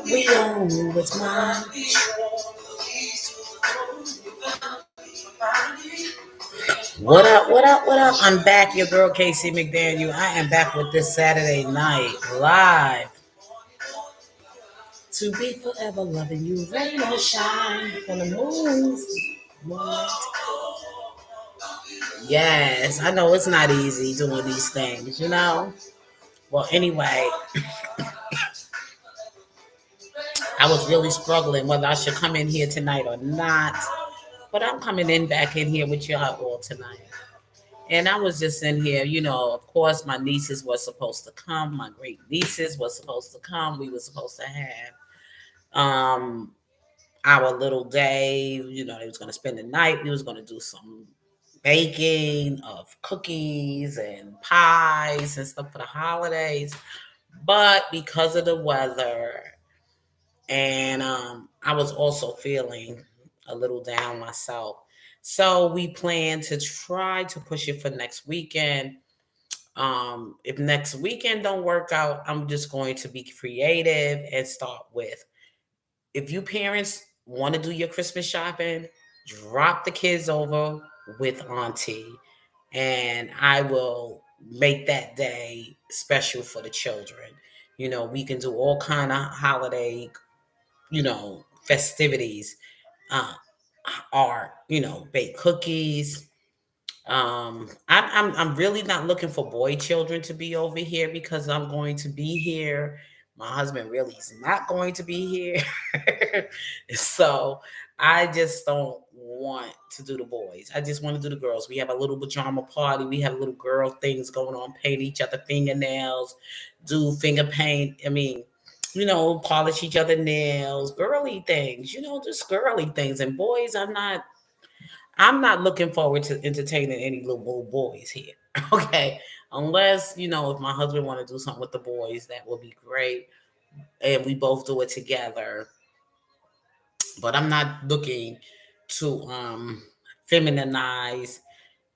We all knew it's mine. What up, what up, what up? I'm back, your girl Casey McDaniel. I am back with this Saturday night live to be forever loving you. Rain or shine from the moon's moment. Yes, I know it's not easy doing these things. Well, anyway, I was really struggling whether I should come in here tonight or not. But I'm coming in back in here with y'all all tonight. And I was just in here, of course, my nieces were supposed to come. My great nieces were supposed to come. We were supposed to have um, our little day. They was going to spend the night. We was going to do some baking of cookies and pies and stuff for the holidays. But because of the weather, and I was also feeling a little down myself. So we plan to try to push it for next weekend. If next weekend don't work out, I'm just going to be creative and start with, if you parents want to do your Christmas shopping, drop the kids over with auntie, and I will make that day special for the children. We can do all kind of holiday, festivities, uh, art, bake cookies. I'm really not looking for boy children to be over here because I'm going to be here. My husband really is not going to be here. So I just don't want to do the boys. I just want to do the girls. We have a little pajama party. We have little girl things going on, paint each other fingernails, do finger paint. I mean, polish each other nails, girly things, just girly things. And boys, I'm not looking forward to entertaining any little boys here. Okay. Unless, if my husband want to do something with the boys, that would be great. And we both do it together. But I'm not looking to feminize,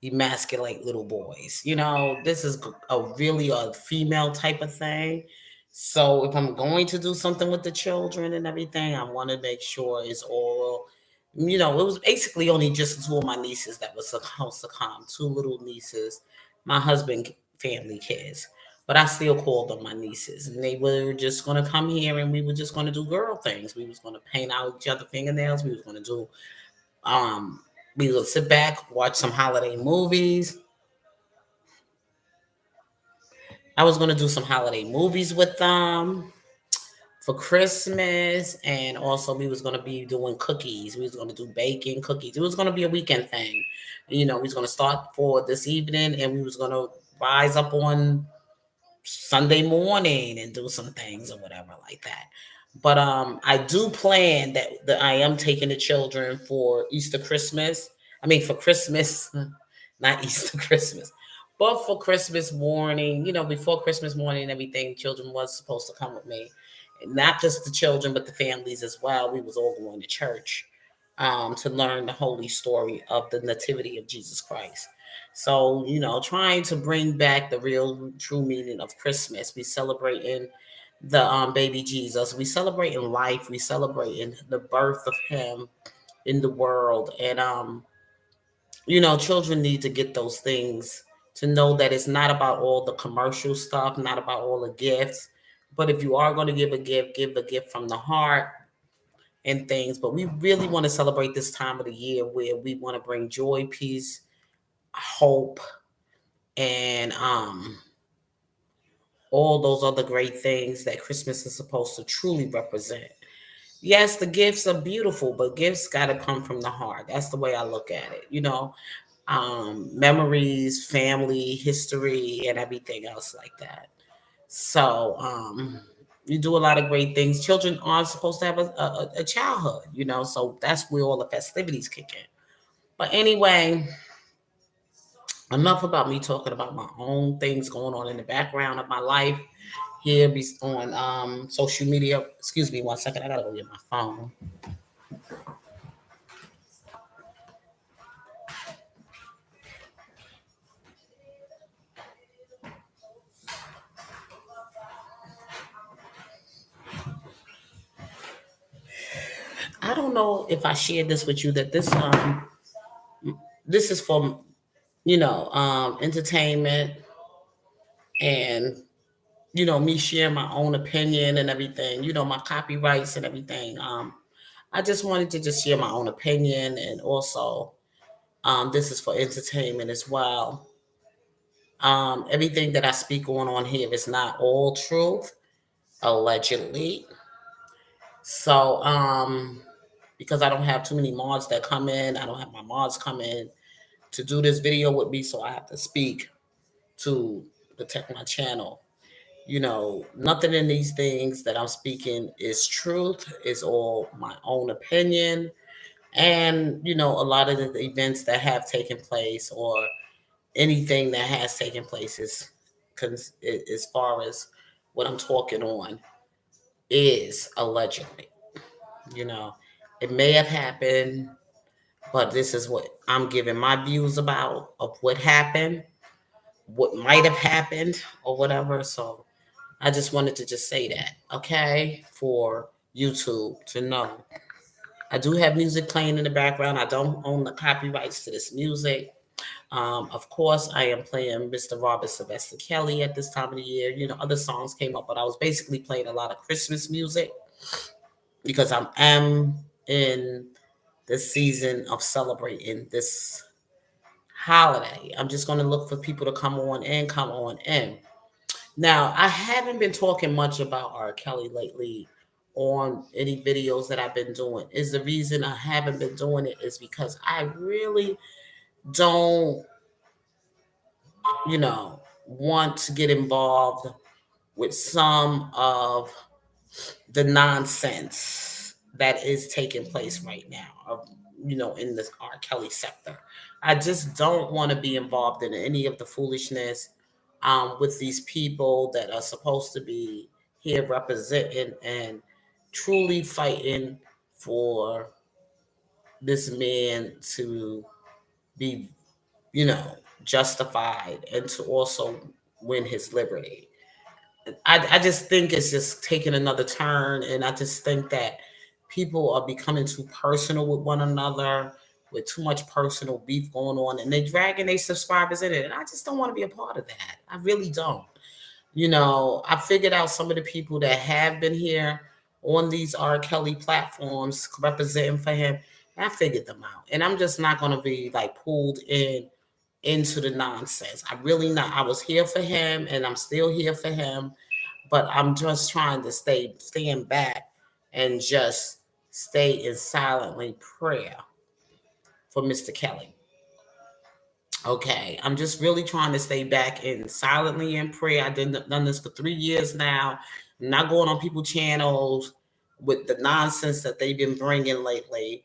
emasculate little boys. This is really a female type of thing. So if I'm going to do something with the children and everything, I want to make sure it's all, it was basically only just two of my nieces that was supposed to come, two little nieces, my husband family kids. But I still called them my nieces, and they were just gonna come here, and we were just gonna do girl things. We was gonna paint out each other fingernails. We was gonna do um, we would sit back, watch some holiday movies. I was gonna do some holiday movies with them for Christmas, and also we was gonna be doing cookies. We was gonna do baking cookies. It was gonna be a weekend thing. We was gonna start for this evening, and we was gonna rise up on Sunday morning and do some things or whatever like that. But I do plan that I am taking the children for Easter Christmas. I mean for Christmas, not Easter Christmas. But for Christmas morning, before Christmas morning and everything, children was supposed to come with me. And not just the children, but the families as well. We was all going to church to learn the holy story of the nativity of Jesus Christ. So, trying to bring back the real true meaning of Christmas. We celebrating the baby Jesus. We celebrating life. We celebrating the birth of him in the world. And children need to get those things to know that it's not about all the commercial stuff, not about all the gifts. But if you are going to give a gift from the heart and things. But we really want to celebrate this time of the year where we want to bring joy, peace, hope, and all those other great things that Christmas is supposed to truly represent. Yes, the gifts are beautiful, but gifts got to come from the heart. That's the way I look at it. Memories, family, history, and everything else like that. So, you do a lot of great things. Children aren't supposed to have a childhood, so that's where all the festivities kick in. But anyway, enough about me talking about my own things going on in the background of my life here on social media. Excuse me 1 second. I gotta go get my phone. I don't know if I shared this with you that this is for entertainment and me sharing my own opinion and everything, my copyrights and everything. I just wanted to just share my own opinion, and also this is for entertainment as well. Everything that I speak on here is not all truth, allegedly. So, because I don't have too many mods that come in, I don't have my mods come in to do this video with me, so I have to speak to protect my channel. Nothing in these things that I'm speaking is truth. It's all my own opinion. And, a lot of the events that have taken place, or anything that has taken place, is as far as what I'm talking on is allegedly. You know, it may have happened, but this is what I'm giving my views about of what happened, what might have happened, or whatever. So I just wanted to just say that, okay, for YouTube to know. I do have music playing in the background. I don't own the copyrights to this music. Of course, I am playing Mr. Robert Sylvester Kelly at this time of the year. Other songs came up, but I was basically playing a lot of Christmas music because am in the season of celebrating this holiday. I'm just going to look for people to come on in, come on in. Now, I haven't been talking much about R. Kelly lately on any videos that I've been doing. Is the reason I haven't been doing it is because I really don't, want to get involved with some of the nonsense that is taking place right now, in this R. Kelly sector. I just don't want to be involved in any of the foolishness with these people that are supposed to be here representing and truly fighting for this man to be, justified and to also win his liberty. I just think it's just taking another turn, and I just think that people are becoming too personal with one another, with too much personal beef going on, and they're dragging their subscribers in it. And I just don't want to be a part of that. I really don't. I figured out some of the people that have been here on these R. Kelly platforms representing for him. And I figured them out, and I'm just not going to be like pulled into the nonsense. I really not. I was here for him, and I'm still here for him, but I'm just trying to stand back and just stay in silently prayer for Mr. Kelly. Okay, I'm just really trying to stay back and silently in prayer. I've done this for 3 years now. I'm not going on people's channels with the nonsense that they've been bringing lately.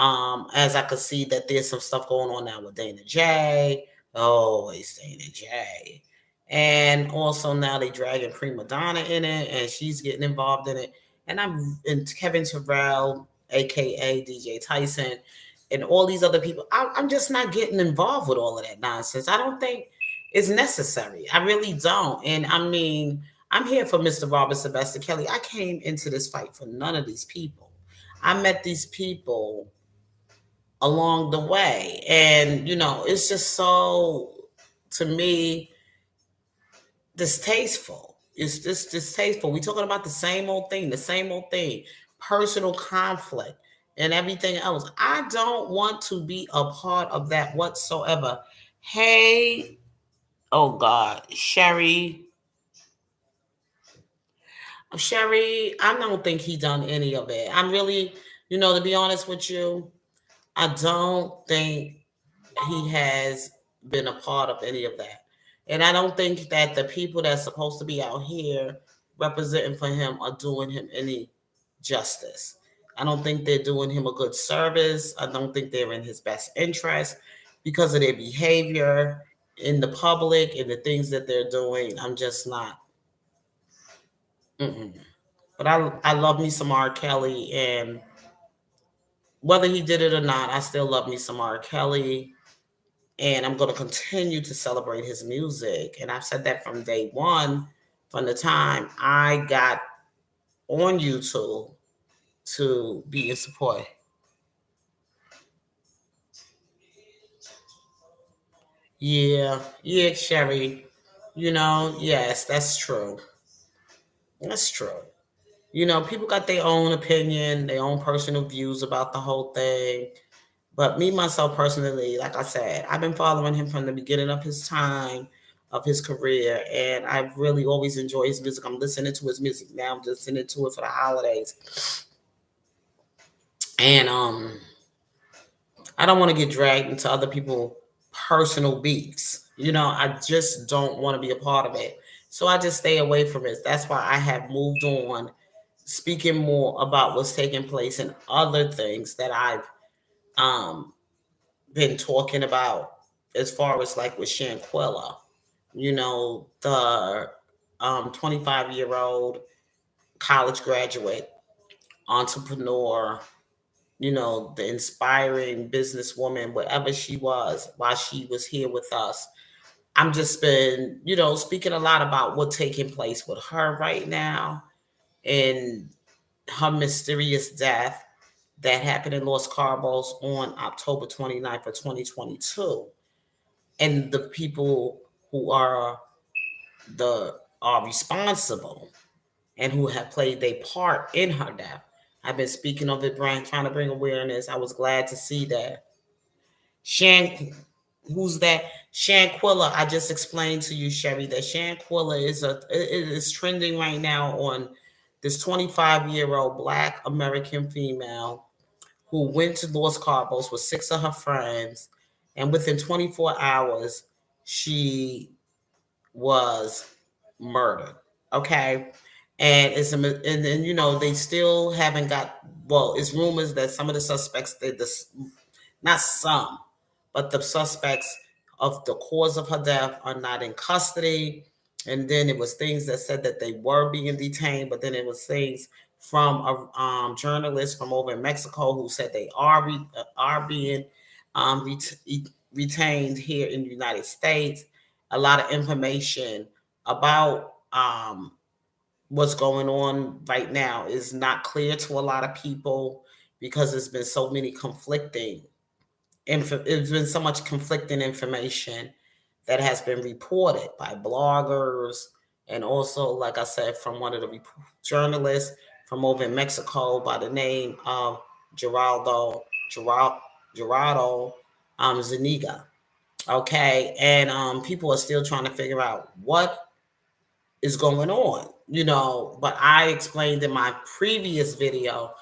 As I could see that there's some stuff going on now with Dana J. Always Dana J. And also now they dragging Prima Donna in it, and she's getting involved in it. And Kevin Terrell, aka DJ Tyson, and all these other people. I'm just not getting involved with all of that nonsense. I don't think it's necessary. I really don't. And I mean, I'm here for Mr. Robert Sylvester Kelly. I came into this fight for none of these people. I met these people along the way. And, it's just so, to me, distasteful. It's just distasteful. We're talking about the same old thing, personal conflict and everything else. I don't want to be a part of that whatsoever. Hey, oh God, Sherry, I don't think he done any of it. I'm really, to be honest with you, I don't think he has been a part of any of that. And I don't think that the people that's supposed to be out here representing for him are doing him any justice. I don't think they're doing him a good service. I don't think they're in his best interest because of their behavior in the public and the things that they're doing. I'm just not. Mm-mm. But I love me some R. Kelly, and whether he did it or not, I still love me some R. Kelly, and I'm going to continue to celebrate his music. And I've said that from day one, from the time I got on YouTube to be in support. Yeah, yeah, Sherry. Yes, that's true. That's true. People got their own opinion, their own personal views about the whole thing. But me, myself personally, like I said, I've been following him from the beginning of his time, of his career, and I've really always enjoyed his music. I'm listening to his music now. I'm listening to it for the holidays. And I don't want to get dragged into other people's personal beefs. I just don't want to be a part of it. So I just stay away from it. That's why I have moved on, speaking more about what's taking place and other things that I've um, been talking about, as far as like with Shanquella, the 25-year-old college graduate, entrepreneur, the inspiring businesswoman, whatever she was, while she was here with us. I'm just been, speaking a lot about what's taking place with her right now and her mysterious death that happened in Los Carbos on October 29th of 2022. And the people who are responsible and who have played their part in her death. I've been speaking of it, Brian, trying to bring awareness. I was glad to see that. Shan, who's that? Shanquilla. I just explained to you, Sherry, that Shanquilla is trending right now on this 25-year-old Black American female who went to Los Carbos with six of her friends, and within 24 hours, she was murdered. Okay. And then they still haven't got, well, it's rumors that some of the suspects, not some, but the suspects of the cause of her death are not in custody. And then it was things that said that they were being detained, but then it was things from a journalist from over in Mexico who said they are being retained here in the United States. A lot of information about what's going on right now is not clear to a lot of people because there's been so many conflicting it's been so much conflicting information that has been reported by bloggers, and also, like I said, from one of the journalists from over in Mexico by the name of Geraldo Geraldo, Geraldo Zuniga. Okay, and people are still trying to figure out what is going on, but I explained in my previous video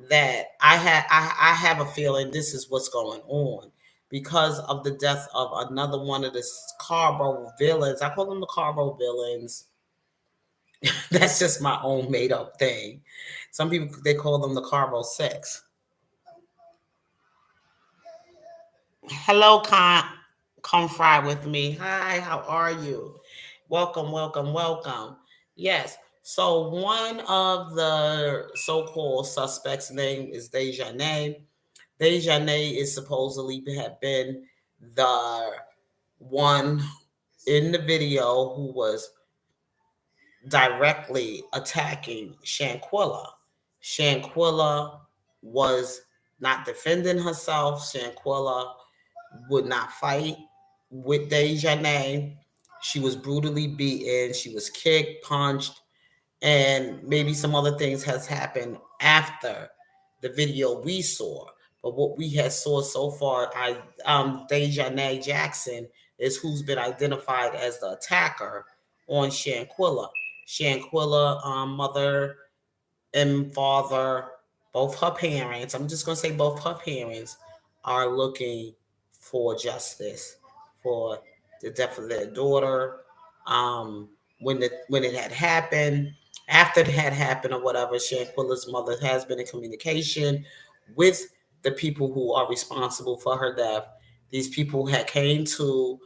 that I have a feeling this is what's going on because of the death of another one of the Carbo villains. I call them the Carbo villains. That's just my own made up thing. Some people, they call them the Carbo Six. Hello, come fry with me. Hi, how are you? Welcome, welcome, welcome. Yes. So one of the so-called suspects' name is Dejanay. Dejanay is supposedly have been the one in the video who was directly attacking Shanquilla. Shanquilla was not defending herself. Shanquilla would not fight with Dejanay. She was brutally beaten. She was kicked, punched, and maybe some other things has happened after the video we saw. But what we had saw so far, Dejanay Jackson is who's been identified as the attacker on Shanquilla. Shanquilla, mother and father, both her parents, I'm just going to say both her parents, are looking for justice for the death of their daughter. When it had happened, after it had happened or whatever, Shanquilla's mother has been in communication with the people who are responsible for her death. These people had came to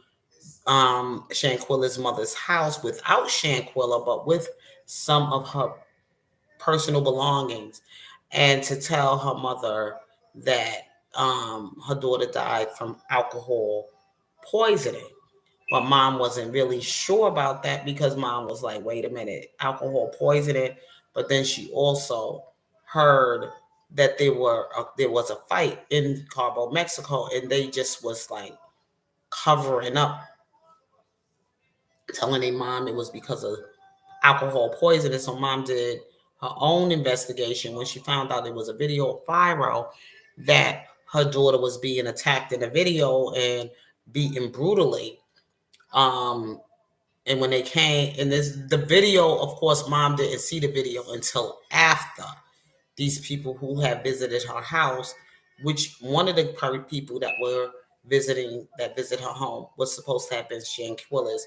Shanquilla's mother's house without Shanquilla, but with some of her personal belongings, and to tell her mother that her daughter died from alcohol poisoning. But mom wasn't really sure about that because mom was like, wait a minute, alcohol poisoning. But then she also heard that there was a fight in Cabo, Mexico, and they just was like covering up, telling their mom it was because of alcohol poisoning. So mom did her own investigation when she found out there was a video viral that her daughter was being attacked in a video and beaten brutally. Um, and when they came, and this the video, of course, mom didn't see the video until after these people who had visited her house, which one of the people that were visit her home was supposed to have been Shanquella's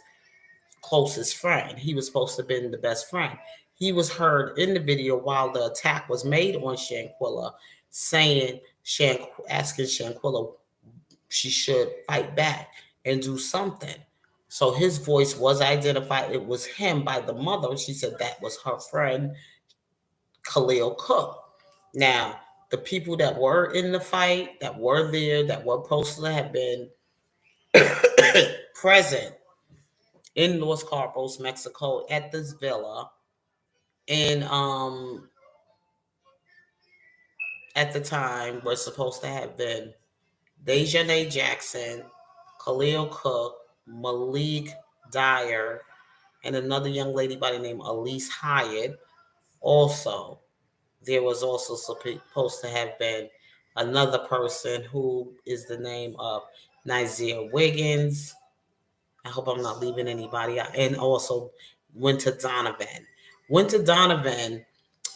closest friend. He was supposed to have been the best friend. He was heard in the video while the attack was made on Shanquella, saying, asking Shanquella she should fight back and do something. So his voice was identified. It was him by the mother. She said that was her friend, Khalil Cook. Now, the people that were in the fight, that were there, that were supposed to have been present in Los Cabos, Mexico, at this villa, and at the time were supposed to have been Dejanay Jackson, Khalil Cook, Malik Dyer, and another young lady by the name Elise Hyatt. Also, there was also supposed to have been another person who is the name of Nazir Wiggins. I hope I'm not leaving anybody out. And also Winter Donovan. Winter Donovan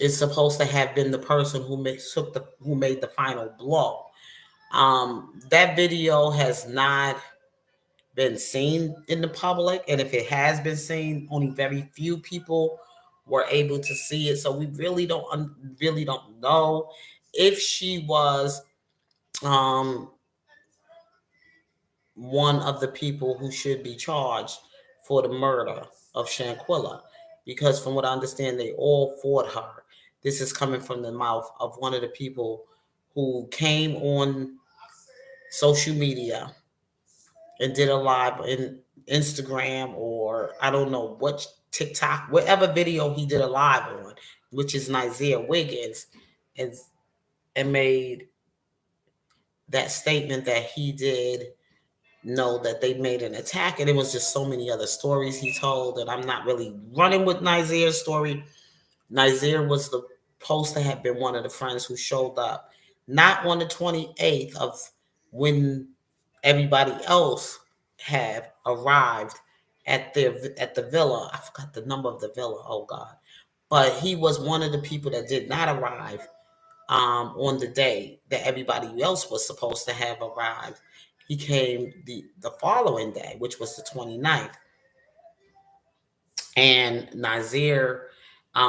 is supposed to have been the person who made the final blow. That video has not been seen in the public, and if it has been seen, only very few people were able to see it. So we really don't know if she was um, one of the people who should be charged for the murder of Shanquella, because from what I understand, they all fought her. This is coming from the mouth of one of the people who came on social media and did a live in Instagram, or I don't know what, TikTok, whatever video he did a live on, which is Nazir Wiggins, and made that statement that he did know that they made an attack, and it was just so many other stories he told, and I'm not really running with Nazir's story. Nazir was supposed to have been one of the friends who showed up, not on the 28th of when everybody else had arrived at the villa. I forgot the number of the villa. Oh God! But he was one of the people that did not arrive on the day that everybody else was supposed to have arrived. He came the following day, which was the 29th. And Nazir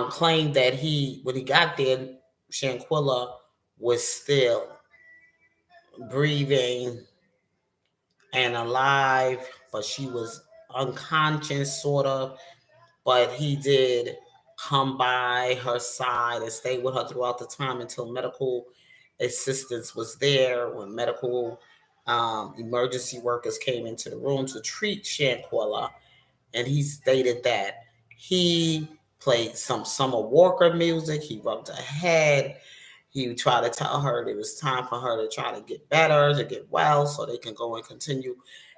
claimed that when he got there, Shanquella was still breathing and alive, but she was unconscious, sort of. But he did come by her side and stay with her throughout the time until medical assistance was there. When medical emergency workers came into the room to treat Shanquella, and he stated that he played some Summer Walker music. He rubbed her head. He tried to tell her it was time for her to try to get better, to get well, so they can go and continue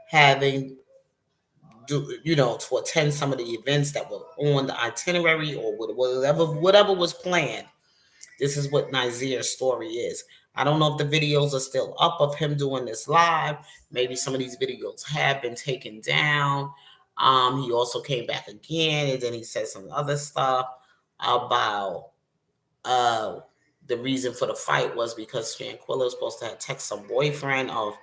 having to attend some of the events that were on the itinerary, or whatever was planned. This is what Nazir's story is. I don't know if the videos are still up of him doing this live. Maybe some of these videos have been taken down. He also came back again, and then he said some other stuff about uh, the reason for the fight was because Shanquella was supposed to have text some boyfriend of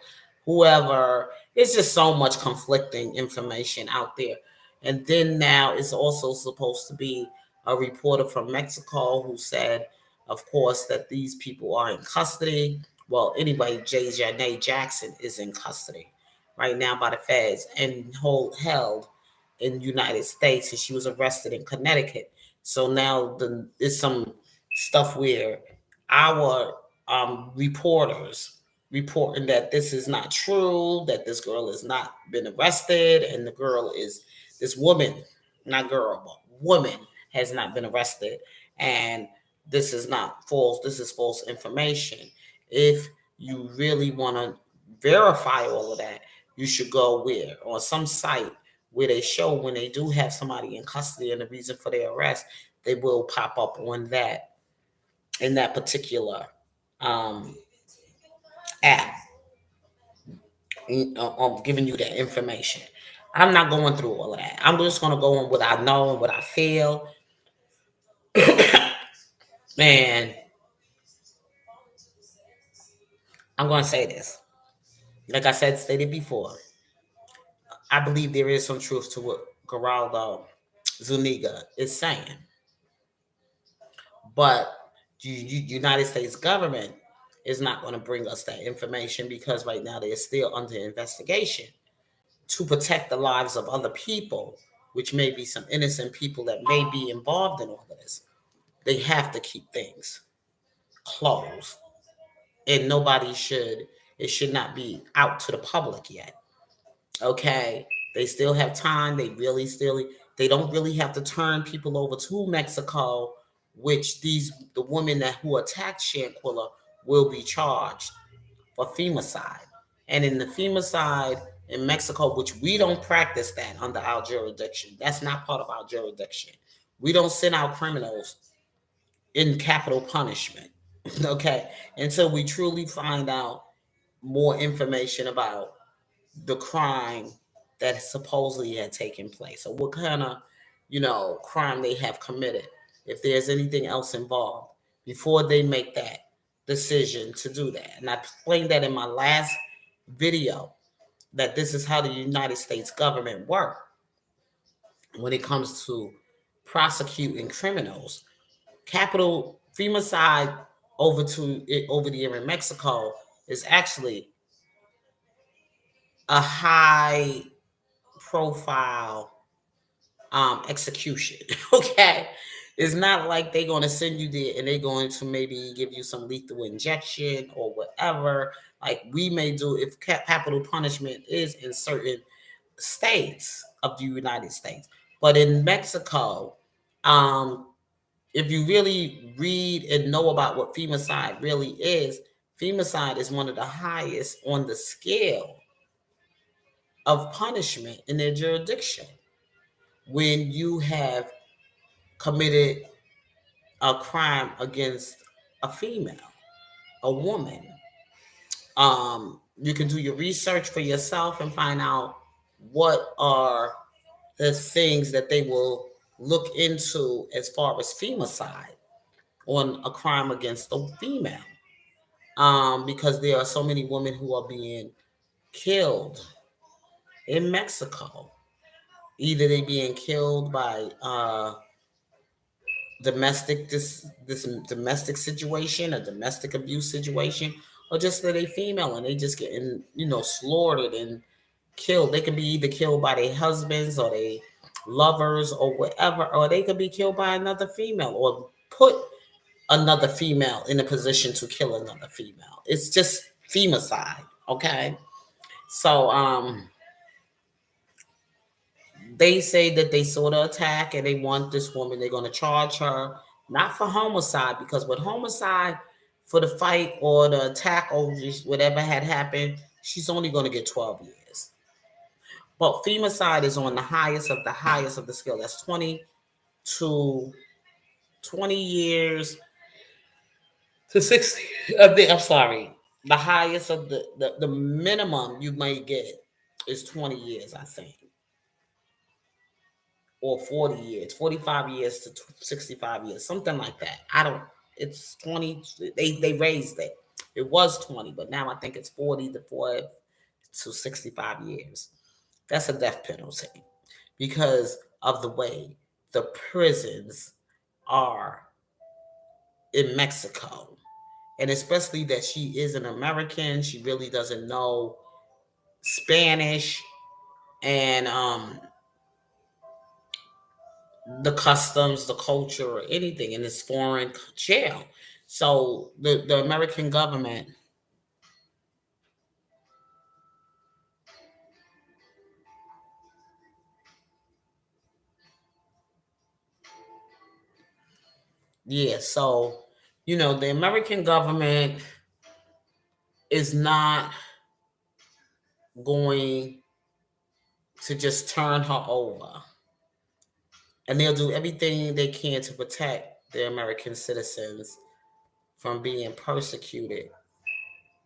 whoever. It's just so much conflicting information out there. And then now it's also supposed to be a reporter from Mexico who said, of course, that these people are in custody. Well, anyway, Janae Jackson is in custody right now by the feds and held in the United States, and she was arrested in Connecticut. So now there's some stuff where our reporters reporting that this is not true, that this girl has not been arrested, and this woman, not girl, but woman, has not been arrested. And this is not false, this is false information. If you really want to verify all of that, you should go where? On some site where they show when they do have somebody in custody and the reason for their arrest, they will pop up on that in that particular um, app, giving you that information. I'm not going through all of that. I'm just going to go on what I know and what I feel. And I'm going to say this. Like I said, stated before, I believe there is some truth to what Geraldo Zuniga is saying. But United States government is not going to bring us that information because right now they're still under investigation to protect the lives of other people, which may be some innocent people that may be involved in all of this. They have to keep things closed, and it should not be out to the public yet. Okay, they still have time. They don't really have to turn people over to Mexico, which the women that who attacked Shanquella will be charged for femicide. And in the femicide in Mexico, which we don't practice that under our jurisdiction, that's not part of our jurisdiction. We don't send our criminals in capital punishment, okay, until we truly find out more information about the crime that supposedly had taken place, or what kind of, crime they have committed, if there's anything else involved, before they make that decision to do that. And I explained that in my last video, that this is how the United States government work when it comes to prosecuting criminals. Capital femicide over the year in Mexico is actually a high profile execution. Okay, it's not like they're going to send you there and they're going to maybe give you some lethal injection or whatever, like we may do if capital punishment is in certain states of the United States. But in Mexico, um if you really read and know about what femicide really is, femicide is one of the highest on the scale of punishment in their jurisdiction. When you have committed a crime against a female, a woman, you can do your research for yourself and find out what are the things that they will look into as far as femicide on a crime against a female. Because there are so many women who are being killed in Mexico. Either they being killed by this domestic situation, a domestic abuse situation, or just that they female and they just getting slaughtered and killed. They could be either killed by their husbands or their lovers or whatever, or they could be killed by another female or put another female in a position to kill another female. It's just femicide. Okay. So they say that they saw the attack and they want this woman, they're gonna charge her not for homicide, because with homicide, for the fight or the attack or whatever had happened, she's only gonna get 12 years. But femicide is on the highest of the scale. That's to 20 years to 60. I'm sorry. The highest of the minimum you may get is 20 years, I think, or 40 years, 45 years to 65 years, something like that. I don't, it's 20. They raised it. It was 20, but now I think it's 40 to 65 years. That's a death penalty because of the way the prisons are in Mexico. And especially that she is an American, she really doesn't know Spanish and the customs, the culture, or anything in this foreign jail. So the American government Yeah, so the American government is not going to just turn her over, and they'll do everything they can to protect the American citizens from being persecuted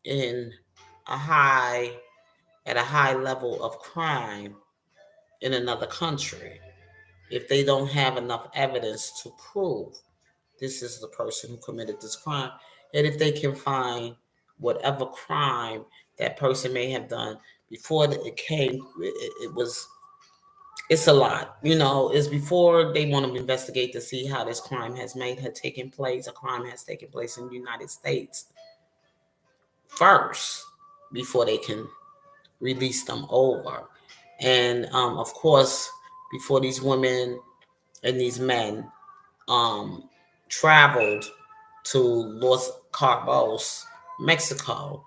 in a high at a high level of crime in another country if they don't have enough evidence to prove this is the person who committed this crime. And if they can find whatever crime that person may have done before it came, it was, it's a lot. It's before they want to investigate to see how this crime had taken place. A crime has taken place in the United States first before they can release them over. And of course, before these women and these men um, traveled to Los Cabos, Mexico,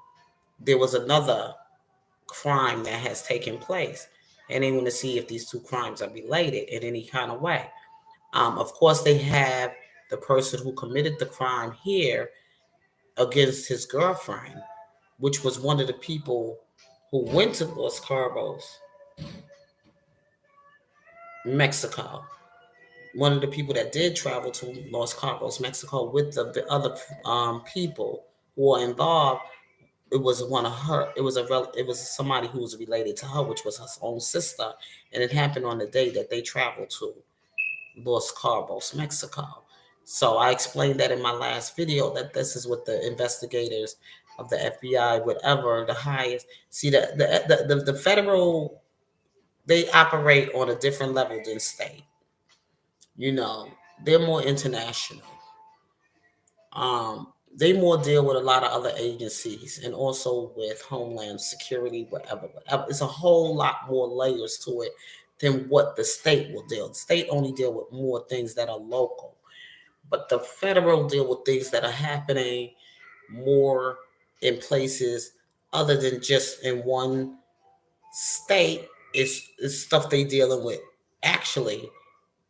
there was another crime that has taken place. And they want to see if these two crimes are related in any kind of way. Of course, they have the person who committed the crime here against his girlfriend, which was one of the people who went to Los Cabos, Mexico. One of the people that did travel to Los Cabos, Mexico, with the other people who were involved. It was one of her. It was somebody who was related to her, which was her own sister, and it happened on the day that they traveled to Los Cabos, Mexico. So I explained that in my last video that this is what the investigators of the FBI, whatever the highest, see the federal, they operate on a different level than state. You know, they're more international. They more deal with a lot of other agencies and also with Homeland Security, whatever. It's a whole lot more layers to it than what the state will deal. The state only deal with more things that are local, but the federal deal with things that are happening more in places other than just in one state. Is stuff they dealing with actually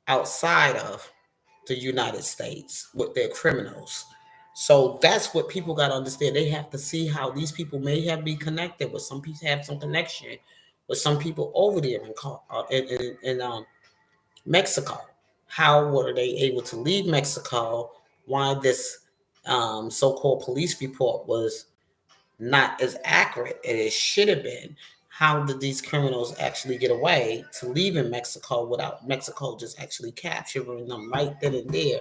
outside of the United States with their criminals. So that's what people got to understand. They have to see how these people may have been connected with some people, have some connection with some people over there in Mexico. How were they able to leave Mexico? Why this so-called police report was not as accurate as it should have been? How did these criminals actually get away to leave in Mexico without Mexico just actually capturing them right then and there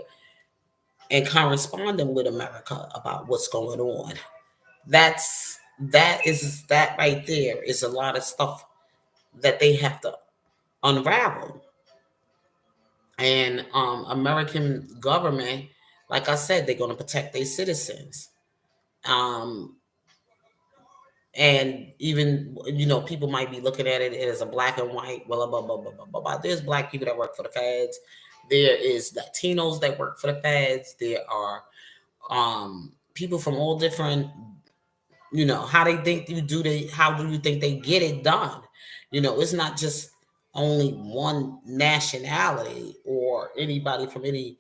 and corresponding with America about what's going on? That right there is a lot of stuff that they have to unravel. And American government, like I said, they're going to protect their citizens. Um, and even people might be looking at it as a black and white, blah blah blah blah blah blah blah. There's black people that work for the feds. There is Latinos that work for the feds. There are people from all different, how they think you do they how do you think they get it done. It's not just only one nationality or anybody from any.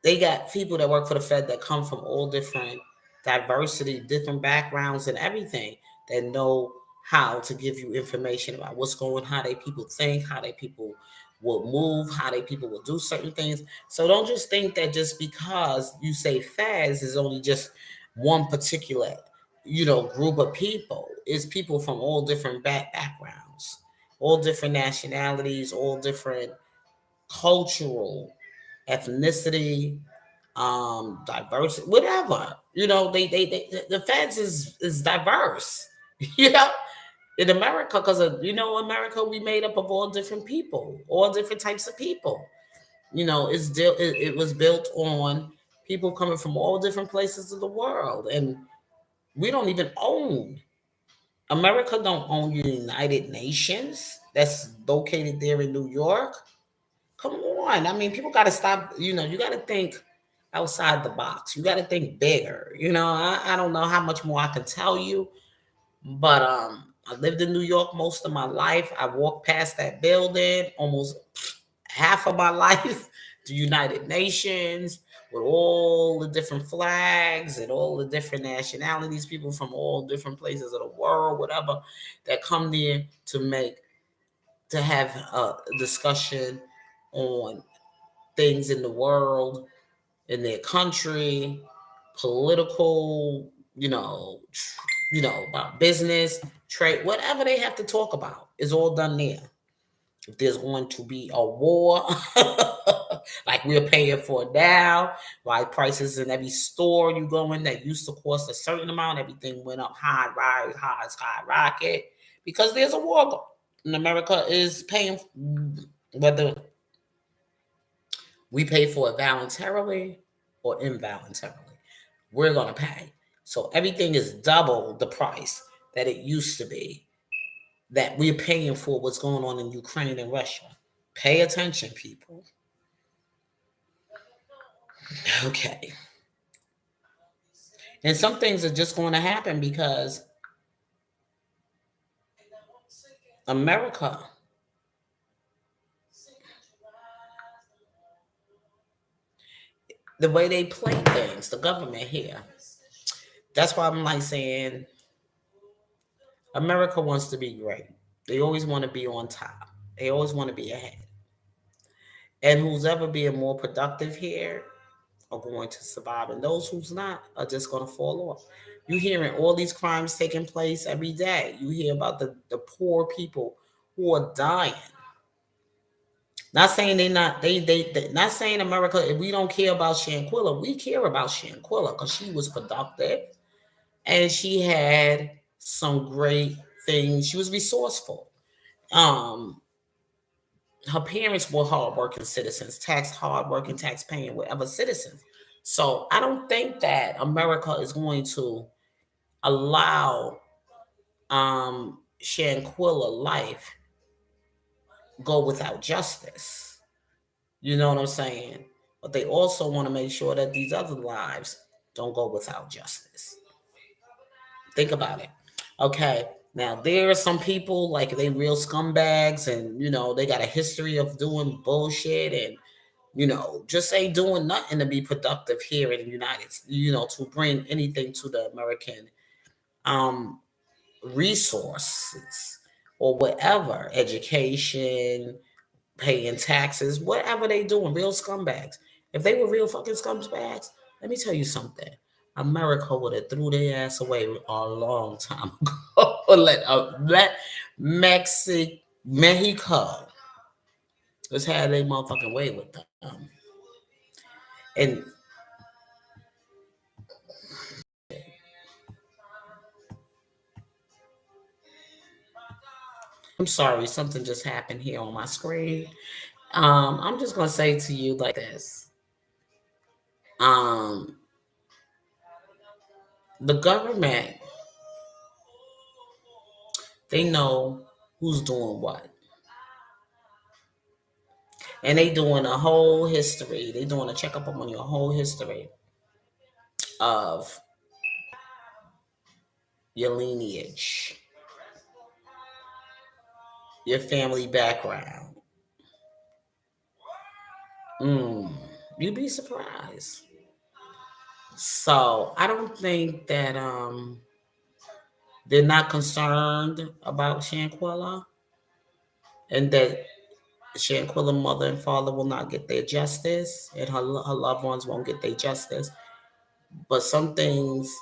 They got people that work for the Fed that come from all different diversity, different backgrounds, and everything, that know how to give you information about what's going, how they people think, how they people will move, how they people will do certain things. So don't just think that just because you say Feds is only just one particular, group of people. It's people from all different backgrounds, all different nationalities, all different cultural ethnicity, diversity, whatever. The feds is diverse. you know, in America, because America, we made up of all different people, all different types of people. It was built on people coming from all different places of the world, and we don't even own. America don't own the United Nations that's located there in New York. Come on. I mean, people got to stop. You got to think outside the box. You got to think bigger. I don't know how much more I can tell you, but I lived in New York most of my life. I walked past that building almost half of my life. The United Nations, with all the different flags and all the different nationalities, people from all different places of the world, whatever, that come there to have a discussion on things in the world, in their country, political, about business, trade, whatever they have to talk about is all done there. If there's going to be a war, like we're paying for now, like prices in every store you go in that used to cost a certain amount, everything went up high, rise, high, skyrocket because there's a war going. And America is paying, whether we pay for it voluntarily or involuntarily, we're going to pay. So everything is double the price that it used to be, that we're paying for what's going on in Ukraine and Russia. Pay attention, people. Okay. And some things are just going to happen because America, the way they play things, the government here, that's why I'm like saying America wants to be great. They always want to be on top. They always want to be ahead. And who's ever being more productive here are going to survive, and those who's not are just going to fall off. You hearing all these crimes taking place every day. You hear about the poor people who are dying. Not saying they not saying America, if we don't care about Shanquella, we care about Shanquella because she was productive and she had some great things. She was resourceful. Um, Her parents were hardworking citizens, hardworking, tax paying, whatever citizens. So I don't think that America is going to allow Shanquilla life go without justice. You know what I'm saying? But they also want to make sure that these other lives don't go without justice. Think about it. Okay. Now there are some people like they real scumbags and they got a history of doing bullshit and just ain't doing nothing to be productive here in the United States, to bring anything to the American um, resources or whatever, education, paying taxes, whatever they doing, real scumbags. If they were real fucking scumbags, let me tell you something. America would have threw their ass away a long time ago. let Mexico just had their motherfucking way with them. And I'm sorry, something just happened here on my screen. I'm just gonna say to you like this. Um, the government, they know who's doing what. And they doing a whole history. They doing a checkup on your whole history of your lineage, your family background. You'd be surprised. So I don't think that they're not concerned about Shanquella and that Shanquella mother and father will not get their justice and her loved ones won't get their justice. But some things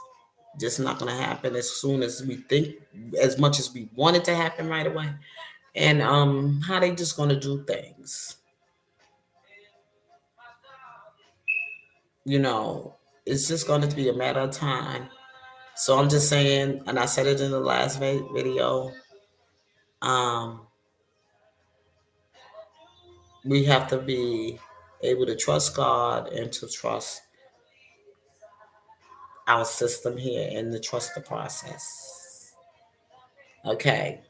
just not going to happen as soon as we think, as much as we want it to happen right away. And how they just going to do things. You know, it's just going to be a matter of time. So I'm just saying, and I said it in the last video, um, we have to be able to trust God and to trust our system here and to trust the process. Okay.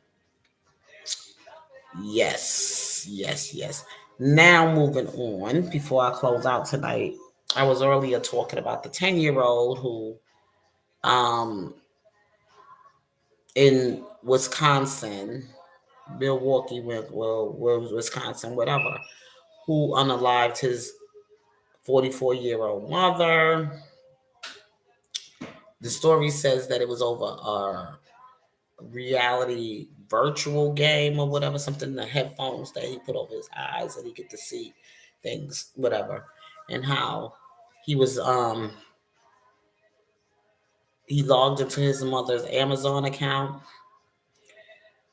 Yes, yes, yes. Now moving on, before I close out tonight, I was earlier talking about the 10-year-old who in Wisconsin, Milwaukee, well, Wisconsin, whatever, who unalived his 44-year-old mother. The story says that it was over a reality virtual game or whatever, something, the headphones that he put over his eyes and he get to see things, whatever. And how he was he logged into his mother's Amazon account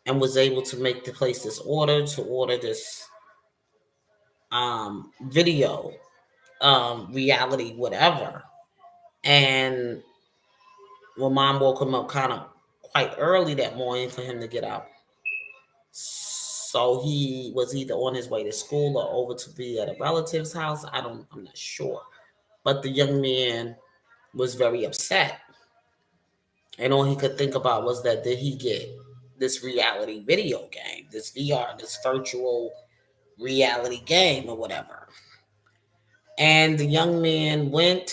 and was able to make the place this order to order this video, reality, whatever. And when mom woke him up kind of quite early that morning for him to get out. So he was either on his way to school or over to be at a relative's house. I'm not sure. But the young man was very upset. And all he could think about was that did he get this reality video game, this VR, this virtual reality game or whatever. And the young man went,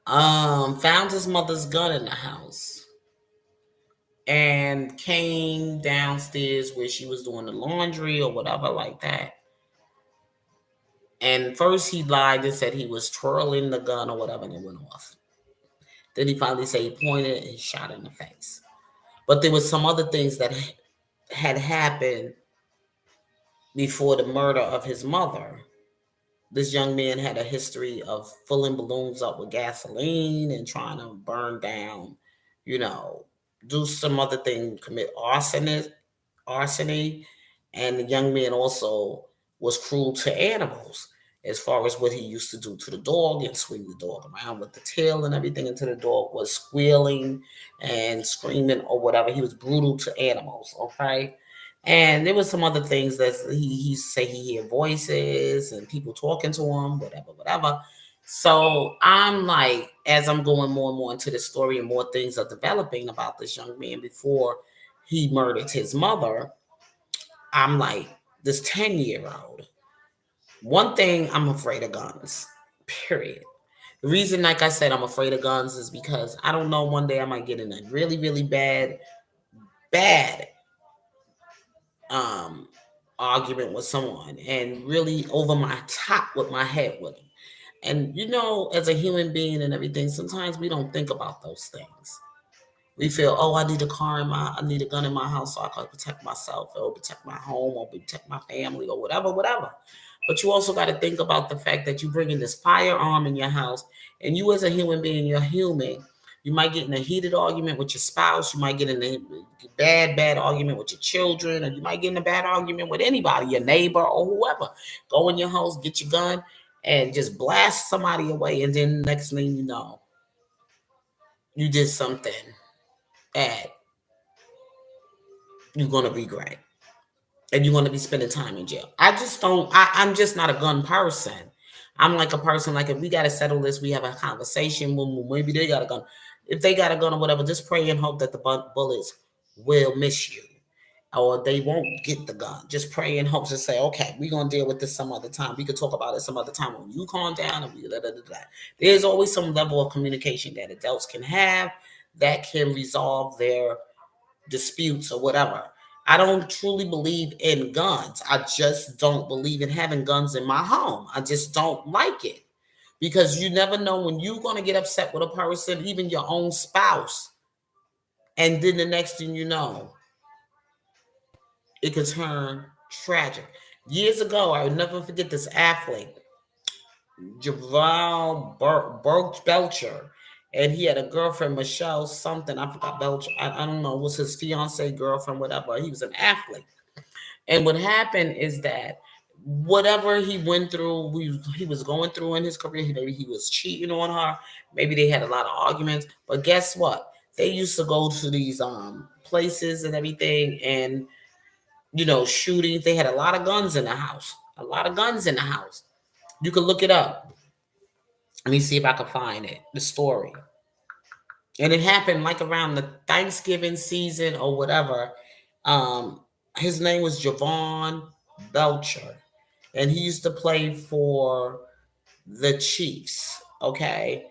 found his mother's gun in the house and came downstairs where she was doing the laundry or whatever like that. And first he lied and said he was twirling the gun or whatever and it went off. Then he finally said he pointed and shot her in the face. But there was some other things that had happened before the murder of his mother. This young man had a history of filling balloons up with gasoline and trying to burn down, you know, do some other thing, commit arsony. And the young man also was cruel to animals as far as what he used to do to the dog and swing the dog around with the tail and everything until the dog was squealing and screaming or whatever. He was brutal to animals, okay? And there was some other things that he used to say he hear voices and people talking to him, whatever, whatever. So I'm like, as I'm going more and more into the story and more things are developing about this young man before he murdered his mother, I'm like, this 10-year-old. One thing, I'm afraid of guns, period. The reason, like I said, I'm afraid of guns is because I don't know, one day I might get in a really, really bad um argument with someone and really over my top with my head with them. And as a human being and everything, sometimes we don't think about those things. We feel, oh, I need a gun in my house so I can protect myself or protect my home or protect my family or whatever, whatever. But you also got to think about the fact that you bring in this firearm in your house, and you as a human being, you're human. You might get in a heated argument with your spouse. You might get in a bad argument with your children, or you might get in a bad argument with anybody, your neighbor or whoever. Go in your house, get your gun, and just blast somebody away. And then next thing you know, you did something and you're going to regret. And you're going to be spending time in jail. I'm just not a gun person. I'm like a person, like if we got to settle this, we have a conversation. When maybe they got a gun. If they got a gun or whatever, just pray and hope that the bullets will miss you or they won't get the gun. Just pray and hope to say, okay, we're going to deal with this some other time. We could talk about it some other time when you calm down and we da, da, da, da. There's always some level of communication that adults can have that can resolve their disputes or whatever. I don't truly believe in guns. I just don't believe in having guns in my home. I just don't like it because you never know when you're going to get upset with a person, even your own spouse. And then the next thing you know, it could turn tragic. Years ago, I would never forget this athlete, Javal Belcher. And he had a girlfriend, Michelle something. I forgot Belcher. I don't know. It was his fiance, girlfriend, whatever. He was an athlete. And what happened is that whatever he went through, he was going through in his career, maybe he was cheating on her, maybe they had a lot of arguments. But guess what? They used to go to these places and everything, and shootings. They had a lot of guns in the house. A lot of guns in the house. You can look it up. Let me see if I can find it. The story. And it happened like around the Thanksgiving season or whatever. Um, his name was Javon Belcher, and he used to play for the Chiefs. Okay,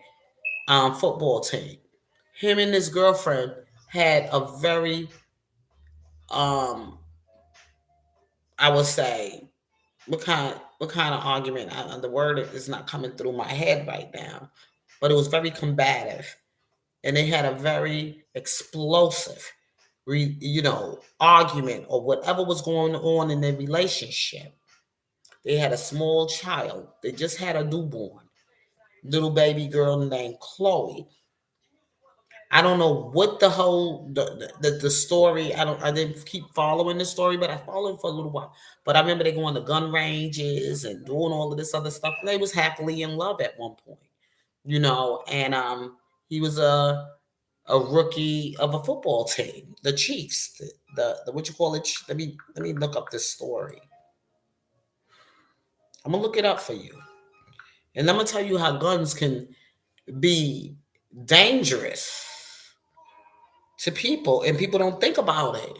football team. Him and his girlfriend had a very, I would say, what kind of argument? The word is not coming through my head right now, but it was very combative, and they had a very explosive, argument or whatever was going on in their relationship. They had a small child. They just had a newborn little baby girl named Chloe. I don't know what the whole the story. I didn't keep following the story, but I followed for a little while. But I remember they going to gun ranges and doing all of this other stuff. They was happily in love at one point, and he was a rookie of a football team, the Chiefs, the what you call it. Let me look up this story. I'm gonna look it up for you, and I'm gonna tell you how guns can be dangerous to people, and people don't think about it.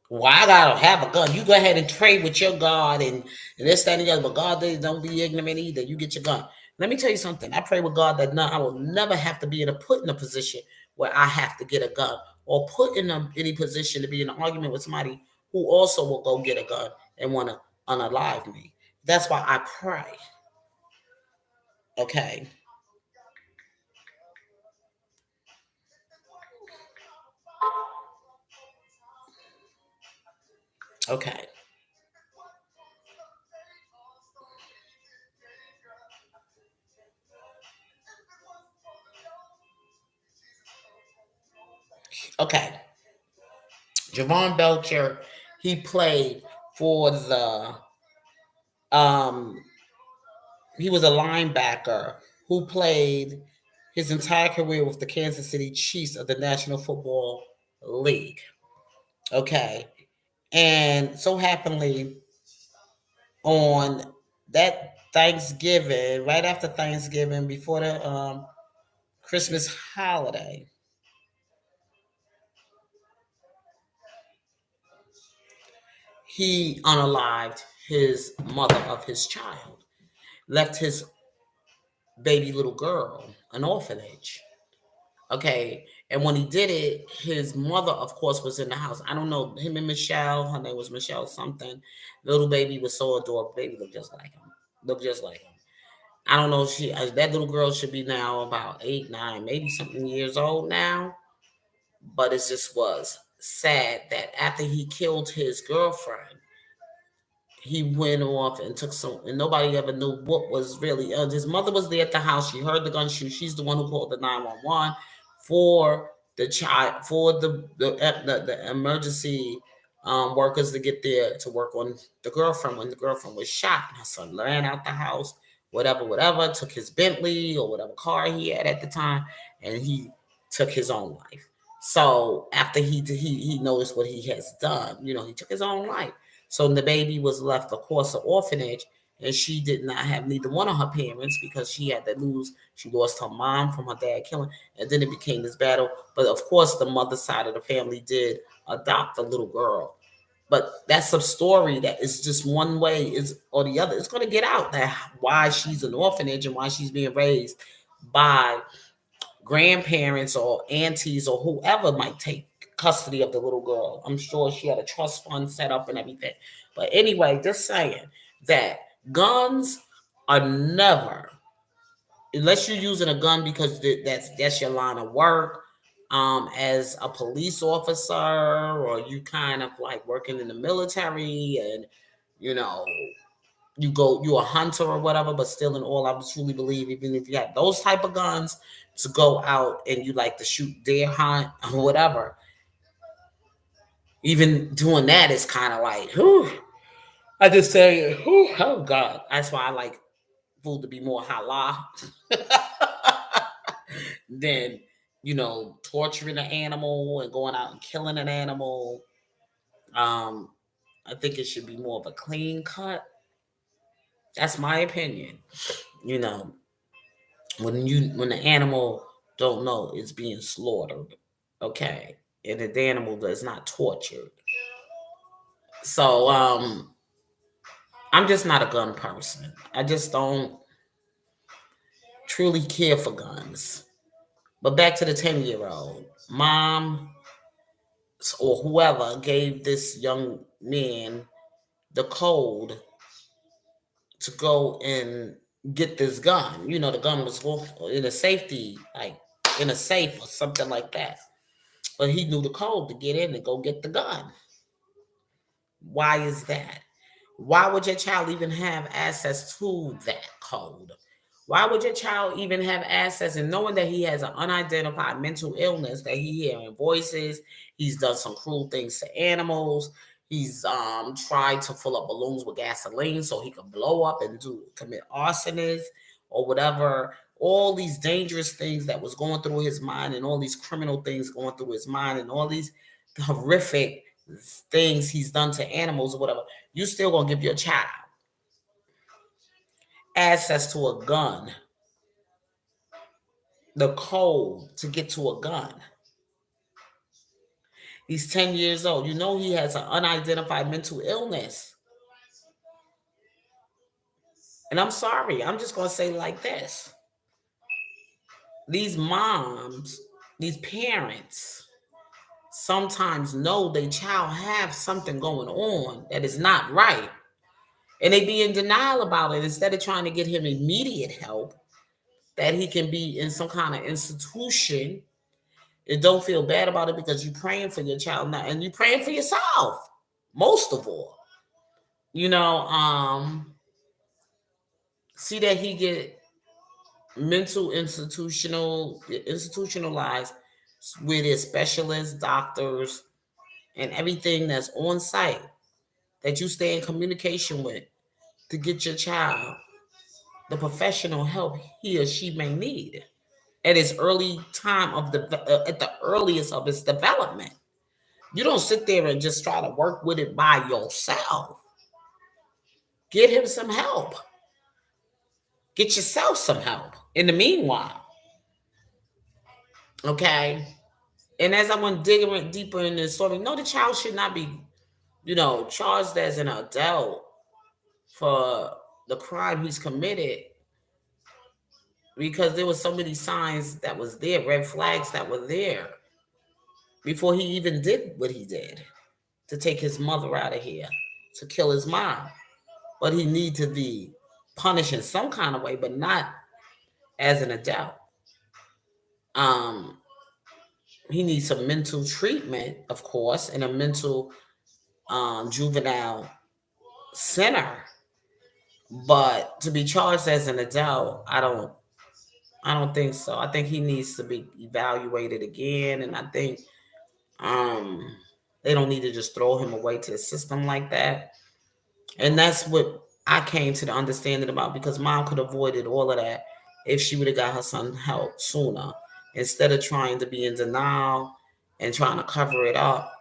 Well, I gotta have a gun. You go ahead and trade with your God and this, that, and the other. But God, don't be ignorant either. You get your gun. Let me tell you something. I pray with God that I will never have to be put in a position where I have to get a gun or put in any position to be in an argument with somebody who also will go get a gun and want to unalive me. That's why I pray. Okay. Okay. Okay. Javon Belcher, he played for um he was a linebacker who played his entire career with the Kansas City Chiefs of the National Football League. Okay. And so happenly on that Thanksgiving, right after Thanksgiving, before the Christmas holiday, he unalived his mother of his child, left his baby little girl, an orphanage. Okay. And when he did it, his mother, of course, was in the house. I don't know, him and Michelle, her name was Michelle something. Little baby was so adorable. Baby looked just like him. Looked just like him. I don't know if that little girl should be now about 8, 9, maybe something years old now. But it just was sad that after he killed his girlfriend, he went off and took some, and nobody ever knew what was really. His mother was there at the house. She heard the gunshot. She's the one who called the 911 for the child, for the emergency workers to get there to work on the girlfriend when the girlfriend was shot. And her son ran out the house, whatever, took his Bentley or whatever car he had at the time, and he took his own life. So after he noticed what he has done, he took his own life. So the baby was left, of course, an orphanage, and she did not have neither one of her parents because she had to lose. She lost her mom from her dad killing, and then it became this battle. But of course, the mother side of the family did adopt a little girl. But that's a story that is just one way is or the other. It's going to get out that why she's an orphanage and why she's being raised by grandparents or aunties or whoever might take custody of the little girl. I'm sure she had a trust fund set up and everything. But anyway, just saying that guns are never, unless you're using a gun because that's your line of work, as a police officer, or you kind of like working in the military, and you know you're a hunter or whatever, but still in all, I truly believe even if you have those type of guns to go out and you like to shoot deer hunt or whatever, even doing that is kind of like, whew, I just say, whew, oh God. That's why I like food to be more halal than, torturing an animal and going out and killing an animal. Um, I think it should be more of a clean cut. That's my opinion. You know, when the animal don't know it's being slaughtered, okay, and the animal is not tortured. So I'm just not a gun person. I just don't truly care for guns. But back to the 10-year-old mom or whoever gave this young man the code to go and get this gun. The gun was in a safety, like in a safe or something like that. But he knew the code to get in and go get the gun. Why is that? Why would your child even have access to that code? Why would your child even have access and knowing that he has an unidentified mental illness, that he hearing voices, he's done some cruel things to animals, he's tried to fill up balloons with gasoline so he can blow up and commit arsonist or whatever, all these dangerous things that was going through his mind and all these criminal things going through his mind and all these horrific things he's done to animals or whatever, you still gonna give your child access to a gun, the code to get to a gun. He's 10 years old. You know he has an unidentified mental illness. And I'm sorry, I'm just gonna say like this. These moms, these parents, sometimes know their child have something going on that is not right. And they be in denial about it instead of trying to get him immediate help that he can be in some kind of institution and don't feel bad about it because you're praying for your child now and you're praying for yourself most of all. You know, see that he get mental institutionalized with his specialists, doctors, and everything that's on site that you stay in communication with to get your child the professional help he or she may need at his early time of at the earliest of his development. You don't sit there and just try to work with it by yourself. Get him some help. Get yourself some help in the meanwhile. Okay. And as I went digging deeper in this story, no, the child should not be, charged as an adult for the crime he's committed because there was so many signs that was there, red flags that were there before he even did what he did to take his mother out of here, to kill his mom. But he need to be punished in some kind of way, but not as an adult. Um, he needs some mental treatment, of course, in a mental juvenile center. But to be charged as an adult, I don't think so. I think he needs to be evaluated again, and I think um, they don't need to just throw him away to the system like that. And that's what I came to the understanding about because mom could have avoided all of that if she would have got her son help sooner instead of trying to be in denial and trying to cover it up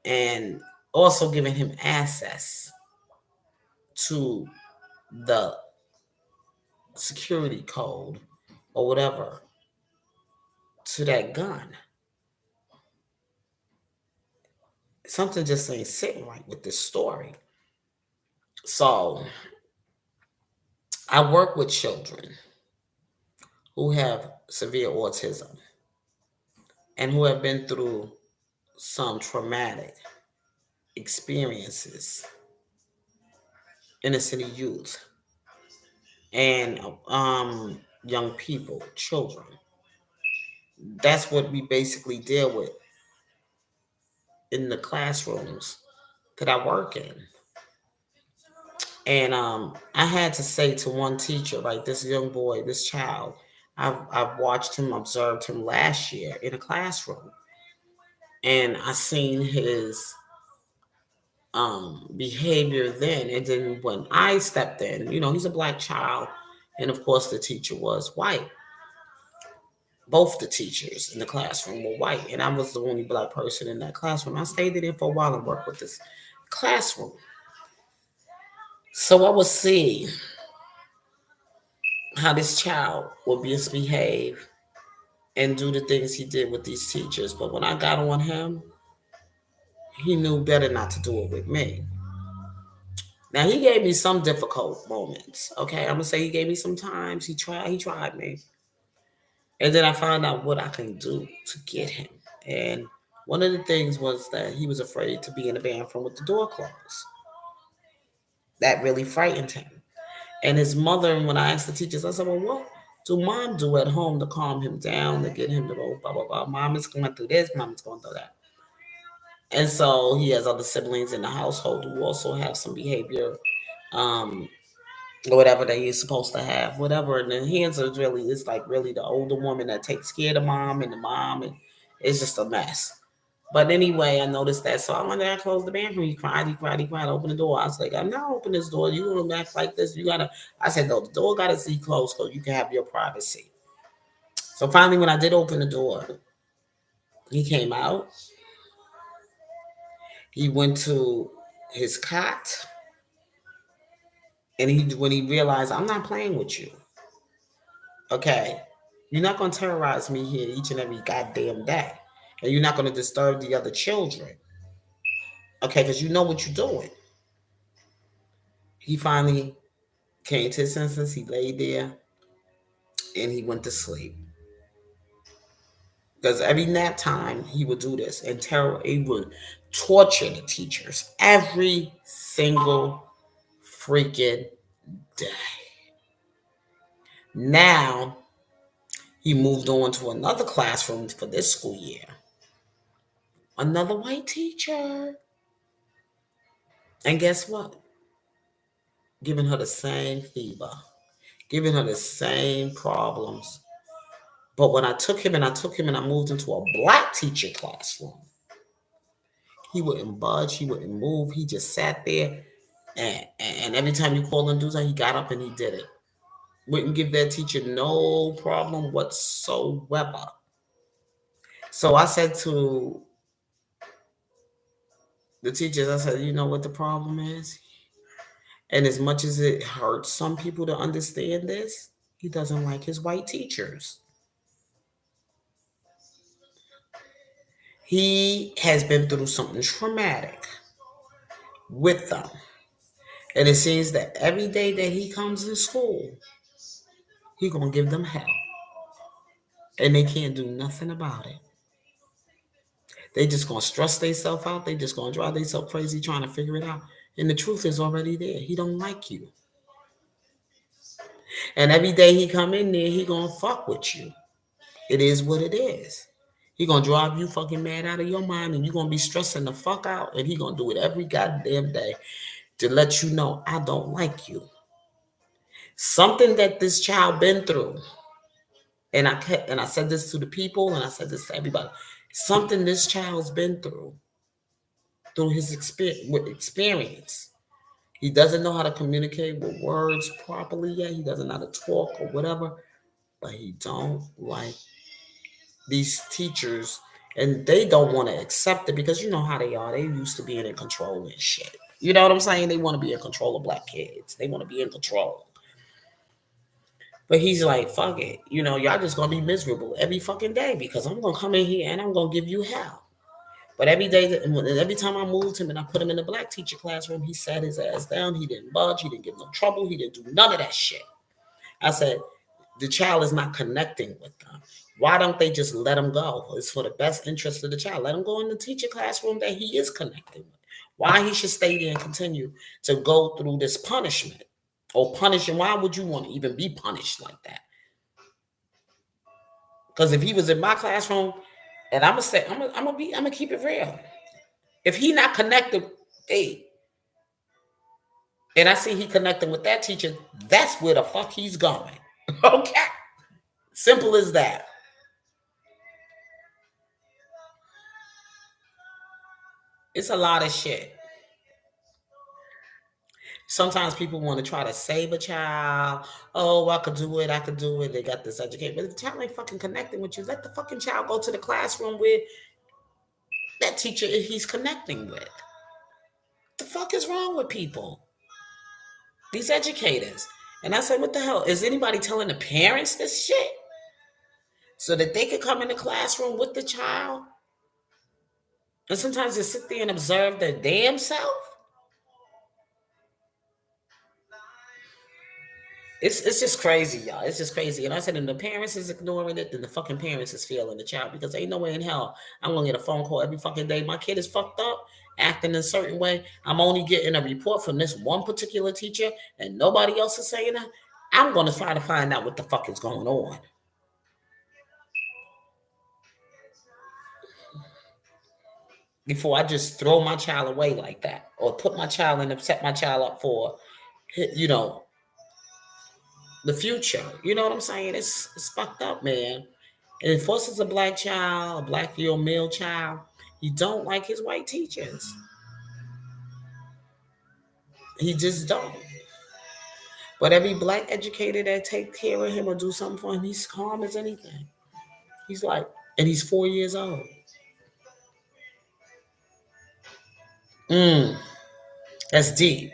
and also giving him access to the security code or whatever to that gun. Something just ain't sitting right with this story. So I work with children who have severe autism and who have been through some traumatic experiences, inner city youth, and young people, children. That's what we basically deal with in the classrooms that I work in. And I had to say to one teacher, like this young boy, this child, I've watched him, observed him last year in a classroom, and I seen his behavior then. And then when I stepped in, he's a black child, and of course the teacher was white. Both the teachers in the classroom were white, and I was the only black person in that classroom. I stayed there for a while and worked with this classroom. So I would see how this child would misbehave and do the things he did with these teachers. But when I got on him, he knew better not to do it with me. Now he gave me some difficult moments. Okay, I'm gonna say he gave me some times. He tried me. And then I found out what I can do to get him. And one of the things was that he was afraid to be in the bathroom with the door closed. That really frightened him. And his mother, and when I asked the teachers, I said, well, what do mom do at home to calm him down, to get him to go, blah, blah, blah. Mom is going through this, mom is going through that. And so he has other siblings in the household who also have some behavior, um, whatever that he's supposed to have, whatever. And the hands are really, it's like really the older woman that takes care of the mom and the mom, and it's just a mess. But anyway, I noticed that. So I went there, I closed the bathroom. He cried, he cried, he cried. Open the door. I was like, I'm not opening this door. You gonna act like this? You gotta. I said, no, the door gotta see closed so you can have your privacy. So finally, when I did open the door, he came out. He went to his cot, and he when he realized I'm not playing with you. Okay, you're not gonna terrorize me here each and every goddamn day, and you're not gonna disturb the other children. Okay, because you know what you're doing. He finally came to his senses. He laid there and he went to sleep. Because every nap time he would do this and he would torture the teachers every single freaking day. Now he moved on to another classroom for this school year. Another white teacher. And guess what? Giving her the same fever, giving her the same problems. But when I took him and I moved into a black teacher classroom, he wouldn't budge, he wouldn't move. He just sat there, and every time you called him to do something, he got up and he did it. Wouldn't give that teacher no problem whatsoever. So I said to the teachers, I said, you know what the problem is? And as much as it hurts some people to understand this, he doesn't like his white teachers. He has been through something traumatic with them. And it seems that every day that he comes to school, he gonna give them hell. And they can't do nothing about it. They just gonna stress themselves out. They just gonna drive themselves crazy trying to figure it out. And the truth is already there. He don't like you. And every day he come in there, he gonna fuck with you. It is what it is. He gonna drive you fucking mad out of your mind, and you gonna be stressing the fuck out. And he gonna do it every goddamn day to let you know I don't like you. Something that this child been through, and I said this to the people, and I said this to everybody. Something this child's been through his experience. He doesn't know how to communicate with words properly yet. He doesn't know how to talk or whatever. But he don't like these teachers, and they don't want to accept it because you know how they are. They used to being in control and shit. You know what I'm saying? They want to be in control of black kids. They want to be in control. But he's like, fuck it. You know, y'all just gonna be miserable every fucking day because I'm gonna come in here and I'm gonna give you hell. But every day, every time I moved him and I put him in the black teacher classroom, he sat his ass down. He didn't budge. He didn't give no trouble. He didn't do none of that shit. I said, the child is not connecting with them. Why don't they just let him go? It's for the best interest of the child. Let him go in the teacher classroom that he is connecting with. Why he should stay there and continue to go through this punishment or punish him? Why would you want to even be punished like that? Because if he was in my classroom, and I'm gonna say, I'm gonna keep it real. If he not connected, hey, and I see he connecting with that teacher, that's where the fuck he's going. Okay, simple as that. It's a lot of shit. Sometimes people want to try to save a child. Oh, I could do it. I could do it. They got this education. But if the child ain't fucking connecting with you, let the fucking child go to the classroom with that teacher he's connecting with. The fuck is wrong with people? These educators. And I said, what the hell? Is anybody telling the parents this shit? So that they could come in the classroom with the child? And sometimes just sit there and observe their damn self? It's just crazy, y'all. It's just crazy. And I said, and the parents is ignoring it, then the fucking parents is failing the child because ain't no way in hell I'm gonna get a phone call every fucking day. My kid is fucked up, acting a certain way, I'm only getting a report from this one particular teacher and nobody else is saying that, I'm going to try to find out what the fuck is going on before I just throw my child away like that or put my child and set my child up for, you know, the future. You know what I'm saying? It's fucked up, man. And if Force is a black child, a black male child, he don't like his white teachers. He just don't. But every black educator that take care of him or do something for him, he's calm as anything. He's like, and he's 4 years old. Mm, that's deep.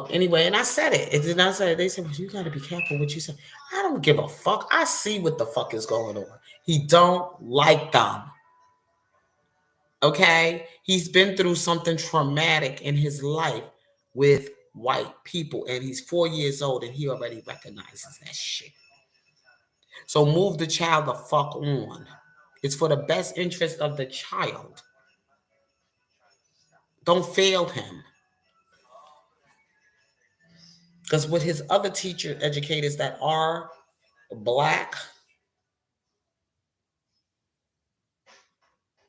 Anyway, and I said it. It did not say it. They said, well, you got to be careful what you say. I don't give a fuck. I see what the fuck is going on. He don't like them. Okay? He's been through something traumatic in his life with white people, and he's 4 years old, and he already recognizes that shit. So move the child the fuck on. It's for the best interest of the child. Don't fail him. Because with his other teacher educators that are black,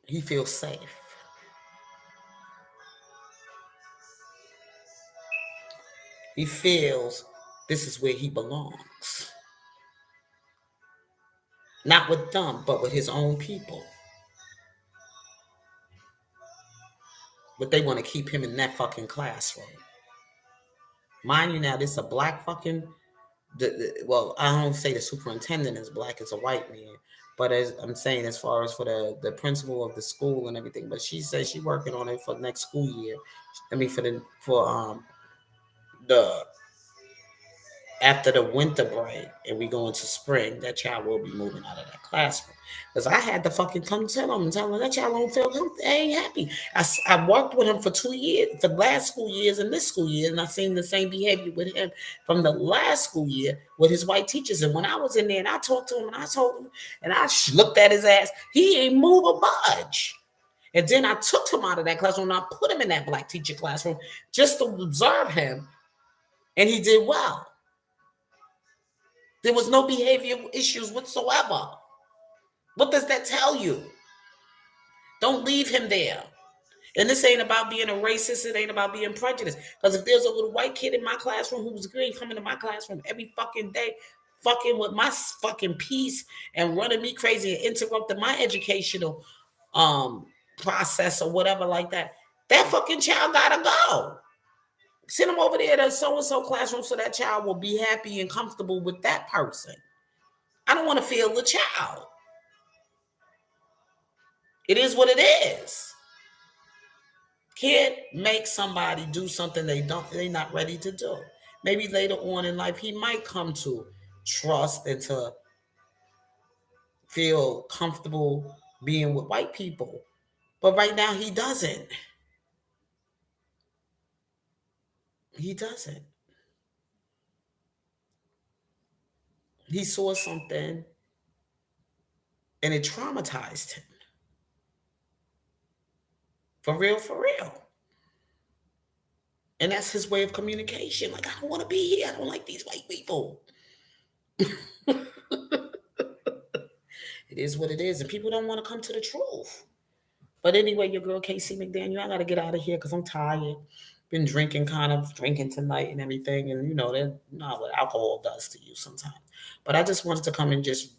he feels safe. He feels this is where he belongs. Not with them, but with his own people. But they want to keep him in that fucking classroom. Mind you now, this is a black fucking, well, I don't say the superintendent is black, it's a white man. But as I'm saying, as far as for the principal of the school and everything, but she says she's working on it for next school year. I mean, the after the winter break and we go into spring, that child will be moving out of that classroom. Because I had to fucking come tell him and tell him that child don't feel comfortable, ain't happy. I worked with him for 2 years, for the last school years and this school year, and I seen the same behavior with him from the last school year with his white teachers. And when I was in there and I talked to him and I told him and I looked at his ass, he ain't move a budge. And then I took him out of that classroom and I put him in that black teacher classroom just to observe him, and he did well. There was no behavioral issues whatsoever. What does that tell you? Don't leave him there. And this ain't about being a racist. It ain't about being prejudiced. Because if there's a little white kid in my classroom who was green coming to my classroom every fucking day, fucking with my fucking peace and running me crazy and interrupting my educational process or whatever like that, that fucking child gotta go. Send him over there to so-and-so classroom so that child will be happy and comfortable with that person. I don't want to feel the child. It is what it is. Can't make somebody do something they're not ready to do. Maybe later on in life he might come to trust and to feel comfortable being with white people. But right now he doesn't. He doesn't. He saw something and it traumatized him. For real, for real. And that's his way of communication. Like, I don't want to be here. I don't like these white people. It is what it is. And people don't want to come to the truth. But anyway, your girl Casey McDaniel, I got to get out of here because I'm tired. Been drinking, kind of drinking tonight and everything. And, that not what alcohol does to you sometimes. But I just wanted to come and just,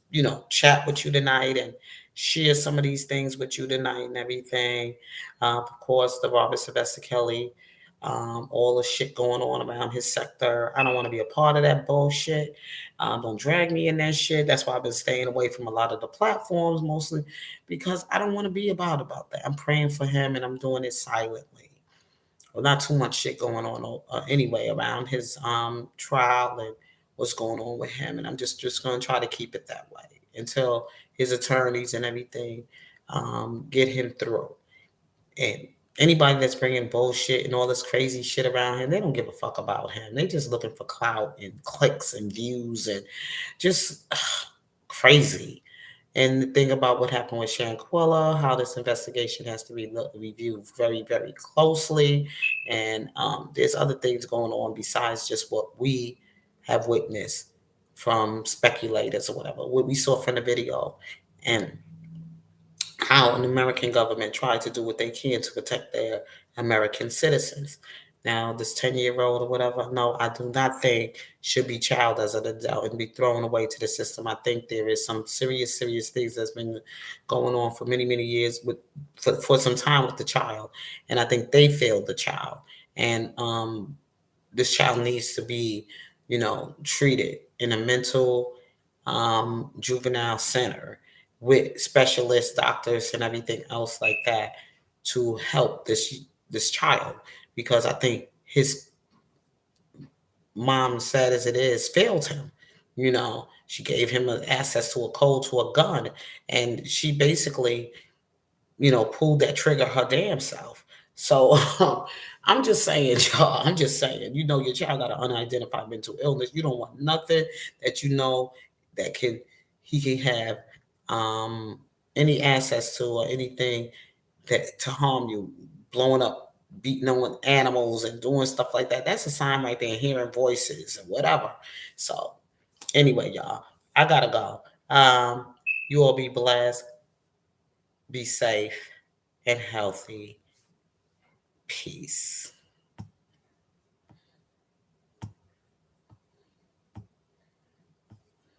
chat with you tonight and share some of these things with you tonight and everything. Of course, the Robert Sylvester Kelly, all the shit going on around his sector. I don't want to be a part of that bullshit. Don't drag me in that shit. That's why I've been staying away from a lot of the platforms, mostly because I don't want to be about that. I'm praying for him and I'm doing it silently. Well, not too much shit going on anyway around his trial and what's going on with him. And I'm just going to try to keep it that way until his attorneys and everything get him through. And anybody that's bringing bullshit and all this crazy shit around him, they don't give a fuck about him. They just looking for clout and clicks and views and just crazy. And the thing about what happened with Shanquella, how this investigation has to be reviewed very, very closely. And there's other things going on besides just what we have witnessed from speculators or whatever, what we saw from the video, and how an American government tried to do what they can to protect their American citizens. Now, this 10-year-old or whatever, no, I do not think should be child as an adult and be thrown away to the system. I think there is some serious, serious things that's been going on for many, many years for some time with the child. And I think they failed the child. And this child needs to be, treated in a mental juvenile center with specialist doctors and everything else like that to help this child, because I think his mom, sad as it is, failed him. She gave him access to a code to a gun, and she basically pulled that trigger her damn self. So I'm just saying, y'all, I'm just saying, your child got an unidentified mental illness. You don't want nothing that that he can have um, any access to, or anything that to harm you, blowing up, beating on animals and doing stuff like that. That's a sign right there, hearing voices and whatever. So anyway, y'all, I gotta go. You all be blessed, be safe and healthy. Peace.